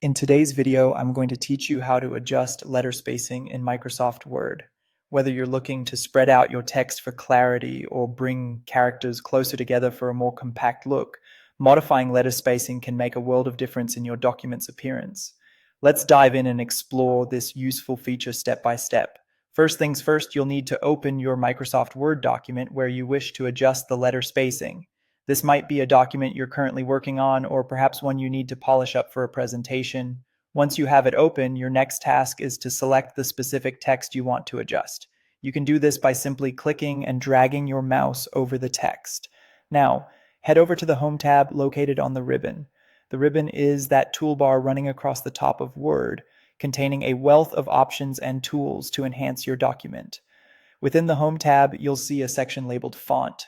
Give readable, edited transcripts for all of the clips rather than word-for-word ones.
In today's video, I'm going to teach you how to adjust letter spacing in Microsoft Word. Whether you're looking to spread out your text for clarity or bring characters closer together for a more compact look, modifying letter spacing can make a world of difference in your document's appearance. Let's dive in and explore this useful feature step by step. First things first, you'll need to open your Microsoft Word document where you wish to adjust the letter spacing. This might be a document you're currently working on, or perhaps one you need to polish up for a presentation. Once you have it open, your next task is to select the specific text you want to adjust. You can do this by simply clicking and dragging your mouse over the text. Now, head over to the Home tab located on the ribbon. The ribbon is that toolbar running across the top of Word, containing a wealth of options and tools to enhance your document. Within the Home tab, you'll see a section labeled Font.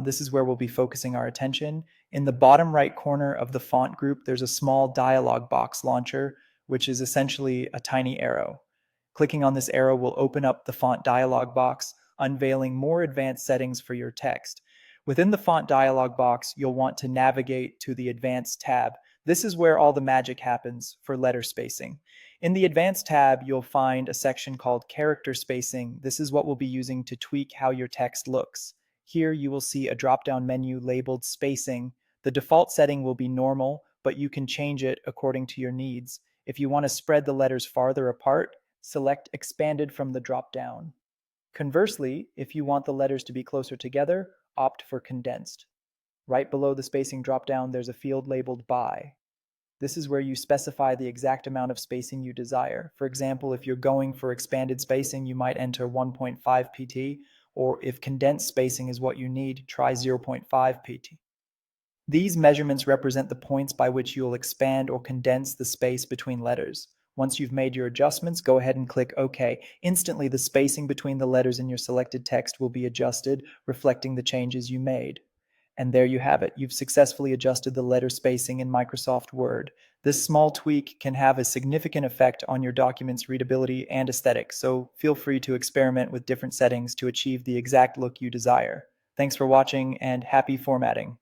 This is where we'll be focusing our attention. In the bottom right corner of the font group, there's a small dialog box launcher, which is essentially a tiny arrow. Clicking on this arrow will open up the font dialog box, unveiling more advanced settings for your text. Within the font dialog box, you'll want to navigate to the Advanced tab. This is where all the magic happens for letter spacing. In the Advanced tab, you'll find a section called Character Spacing. This is what we'll be using to tweak how your text looks. Here you will see a drop-down menu labeled Spacing. The default setting will be normal, but you can change it according to your needs. If you want to spread the letters farther apart, select Expanded from the drop-down. Conversely, if you want the letters to be closer together, opt for Condensed. Right below the spacing drop-down, there's a field labeled By. This is where you specify the exact amount of spacing you desire. For example, if you're going for expanded spacing, you might enter 1.5 pt, or if condensed spacing is what you need, try 0.5 pt. These measurements represent the points by which you'll expand or condense the space between letters. Once you've made your adjustments, go ahead and click OK. Instantly, the spacing between the letters in your selected text will be adjusted, reflecting the changes you made. And there you have it. You've successfully adjusted the letter spacing in Microsoft Word. This small tweak can have a significant effect on your document's readability and aesthetic, so feel free to experiment with different settings to achieve the exact look you desire. Thanks for watching, and happy formatting.